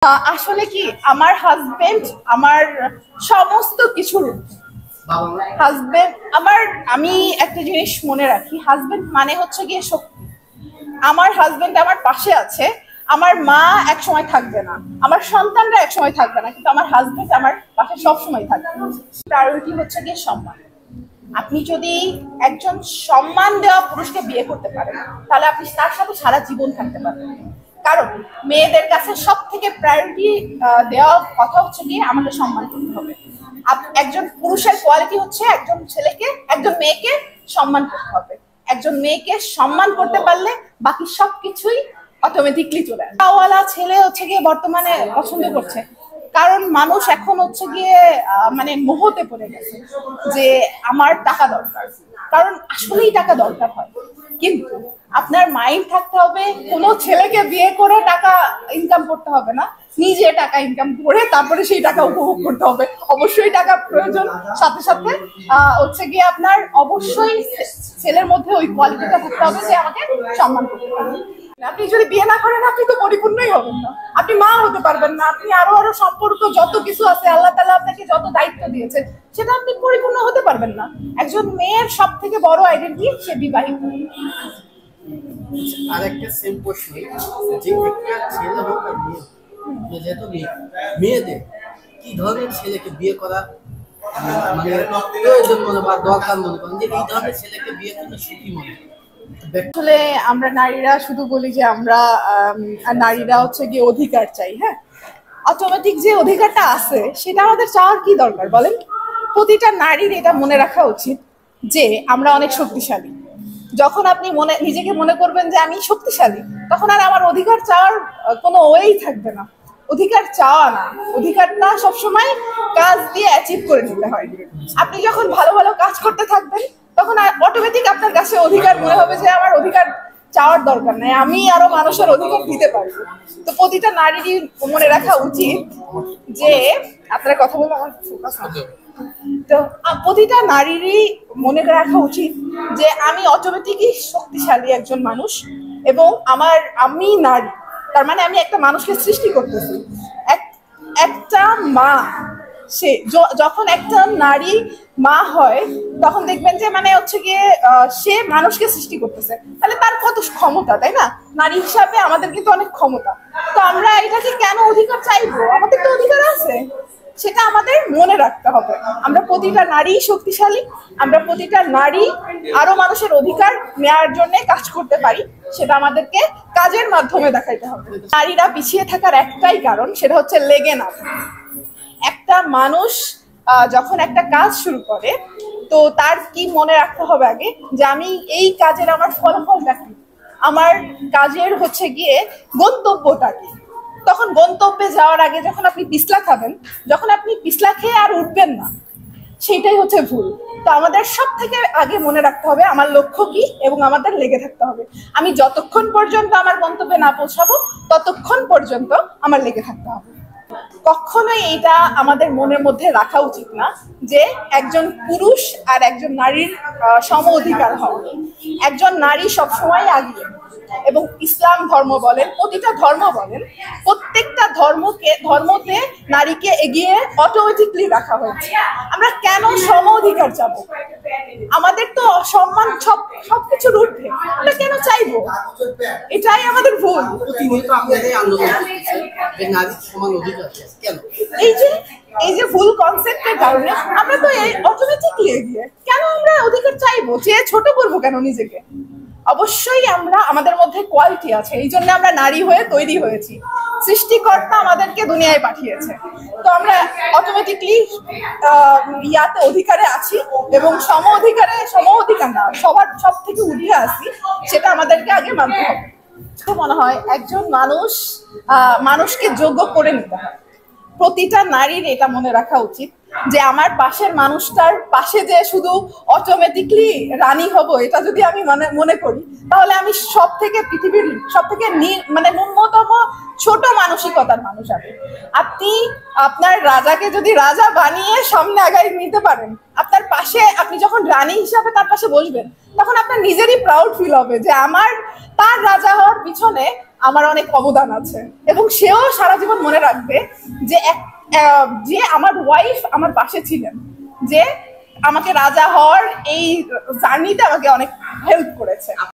আসলে কি আমার হাজবেন্ড আমার সমস্ত কিছুর হাজবেন্ড আমার। আমি একটা জিনিস মনে রাখি, হাজবেন্ড মানে হচ্ছে গিয়ে শক্তি। আমার হাজবেন্ড আমার পাশে আছে। আমার মা এক সময় থাকবে না, আমার সন্তানরা এক সময় থাকবে না, কিন্তু আমার হাজবেন্ড আমার পাশে সব সময় থাকবে। প্রায়োরিটি হচ্ছে গিয়ে সম্মান। আপনি যদি একজন সম্মান দেওয়া পুরুষকে বিয়ে করতে পারেন, তাহলে আপনি তার সাথে সারা জীবন থাকতে পারবেন। কারণ মেয়েদের কাছে সব থেকে প্রায়োরিটি দেওয়া কথা হচ্ছে গিয়ে আমাকে সম্মান করতে হবে। একজন পুরুষের কোয়ালিটি হচ্ছে একজন মেয়েকে সম্মান করতে হবে। একজন মেয়েকে সম্মান করতে পারলে বাকি সবকিছুই অটোমেটিকলি চলে আসে। টাকাওয়ালা ছেলে হচ্ছে গিয়ে বর্তমানে পছন্দ করছে, কারণ মানুষ এখন হচ্ছে গিয়ে মানে মোহতে পড়ে গেছে যে আমার টাকা দরকার, কারণ আসলেই টাকা দরকার হয়। কিন্তু আপনার মাইন্ড থাকতে হবে, কোনো ছেলেকে বিয়ে করে টাকা ইনকাম করতে হবে না, নিজে টাকা ইনকাম করে তারপরে সেই টাকা উপভোগ করতে হবে। অবশ্যই টাকা প্রয়োজন, সাথে সাথে হচ্ছে গিয়ে আপনার অবশ্যই ছেলের মধ্যে ওই কোয়ালিটিটা থাকতে হবে যে আমাকে সম্মান করতে পারবে। আপনি যদি বিয়ে না করেন আপনি তো পরিপূর্ণই হবেন না, আপনি মা হতে পারবেন না, আপনি আরো সম্পর্ক যত কিছু আছে আল্লাহ তাআলা আপনাকে যত দায়িত্ব দিয়েছে সেটা আপনি পরিপূর্ণ হতে পারবেন না। একজন মেয়ের সব থেকে বড় আইডেন্টিটি সে বিবাহিত। আরেকটা সেম প্রশ্ন, যে একটা ছেলে হোক আর মেয়ে, যেহেতু মেয়েদের কি ধরনের ছেলেকে বিয়ে করা মানে প্রয়োজন মনে বা দরকার মনে করেন, যে এই ধরনের ছেলেকে বিয়ে করলে সুখী মনে হয়? আসলে আমরা নারীরা শুধু বলি যে আমরা নারীরা হচ্ছে গিয়ে অধিকার চাই। হ্যাঁ, অটোমেটিক যে অধিকারটা আছে সেটা আমাদের চাওয়ার কি দরকার বলেন? প্রতিটা নারীর এটা মনে রাখা উচিত যে আমরা অনেক শক্তিশালী। যখন আপনি নিজেকে মনে করবেন যে আমি শক্তিশালী, তখন আর আমার অধিকার চাওয়ার কোনো ওয়েই থাকবে না। অধিকার চাওয়া না, অধিকারটা সবসময় কাজ দিয়ে অ্যাচিভ করে নিতে হয়। আপনি যখন ভালো ভালো কাজ করতে থাকবেন তখন অটোমেটিক আপনার কাছে অধিকার মনে হবে যে আমার অধিকার চাওয়ার দরকার নাই, আমি আরো মানুষের অধিকার দিতে পারবো। তো প্রতিটা নারীরই মনে রাখা উচিত যে আপনার কথা বলে আমার ফোকাস আছে। তো প্রতিটা নারীরই মনে রাখা উচিত যে আমি অটোমেটিকই শক্তিশালী একজন মানুষ, এবং আমি নারী, তার মানে আমি একটা মানুষকে সৃষ্টি করতেছি। একটা মা, সে যখন একটা নারী মা হয় তখন দেখবেন যে মানে হচ্ছে গিয়ে সে মানুষকে সৃষ্টি করতেছে, তাহলে তার কত ক্ষমতা, তাই না? নারী হিসাবে আমাদের কিন্তু অনেক ক্ষমতা। তো আমরা এটাকে কেন অধিকার চাইবো? আমাদের তো অধিকার আছে, সেটা আমাদের মনে রাখতে হবে। আমরা প্রতিটা নারী শক্তিশালী, আমরা প্রতিটা নারী আরো মানুষের অধিকার নেওয়ার জন্য কাজ করতে পারি, সেটা আমাদেরকে কাজের মাধ্যমে দেখাইতে হবে। নারীরা পিছিয়ে থাকার একটাই কারণ, সেটা হচ্ছে লেগে না। একটা মানুষ যখন একটা কাজ শুরু করে তো তার কি মনে রাখতে হবে আগে যে আমি এই কাজের আমার ফলাফলটা কি, আমার কাজের হচ্ছে গিয়ে গন্তব্যটা কি। তখন গন্তব্যে যাওয়ার আগে যখন আপনি পিছলা খাবেন, যখন আপনি পিছলা খেয়ে আর উঠবেন না, সেটাই হচ্ছে ভুল। তো আমাদের সব থেকে আগে মনে রাখতে হবে আমার লক্ষ্য কি, এবং আমাদের লেগে থাকতে হবে। আমি যতক্ষণ পর্যন্ত আমার গন্তব্যে না পৌঁছাবো ততক্ষণ পর্যন্ত আমার লেগে থাকতে হবে। কখনোই এটা আমাদের মনের মধ্যে রাখা উচিত না যে একজন পুরুষ আর একজন নারীর সম অধিকার হবে। একজন নারী সবসময় আগিয়ে, এবং ইসলাম ধর্ম বলেন, প্রতিটা ধর্ম বলেন, প্রত্যেকটা ধর্মতে নারীকে এগিয়ে অটোমেটিকলি রাখা হয়েছে। আমরা কেন সম অধিকার চাবো? আমাদের তো সম্মান সবকিছুর ঊর্ধ্বে, আমরা কেন চাইবো? এটাই আমাদের ভুল। এই যে ভুল কনসেপ্টের কারণে আমরা তো অটোমেটিকলি এগিয়ে। কেন আমরা অধিকার চাইবো? যে ছোট করবো কেন নিজেকে? অবশ্যই আমাদের মধ্যে কোয়ালিটি আছে, এই জন্য আমরা নারী হয়ে তৈরি হয়েছি। সৃষ্টিকর্তা আমাদেরকে দুনিয়ায় পাঠিয়েছে, তো আমরা অটোমেটিকলি অধিকারে আছি, এবং সম অধিকার না, সব থেকে উঠে আসি, সেটা আমাদেরকে আগে মানতে হবে। মনে হয় একজন মানুষকে যোগ্য করে নিতে হয়। প্রতিটা নারীর এটা মনে রাখা উচিত যে আমার পাশের মানুষটার পাশে যে শুধু অটোমেটিকলি রানী হব, এটা যদি আমি মনে করি, তাহলে আমি পৃথিবীর সব থেকে ন্যূনতম ছোট মানসিকতার মানুষ। আপনি আপনার রাজাকে যদি রাজা বানিয়ে সামনে আগায় নিতে পারেন, আপনার পাশে আপনি যখন রানী হিসাবে তার পাশে বসবেন, তখন আপনার নিজেরই প্রাউড ফিল হবে যে তার রাজা হওয়ার পিছনে আমার অনেক অবদান আছে, এবং সেও সারা জীবন মনে রাখবে যে যে আমার ওয়াইফ আমার পাশে ছিলেন, যে আমাকে রাজা হওয়ার এই জার্নিতে আমাকে অনেক হেল্প করেছে।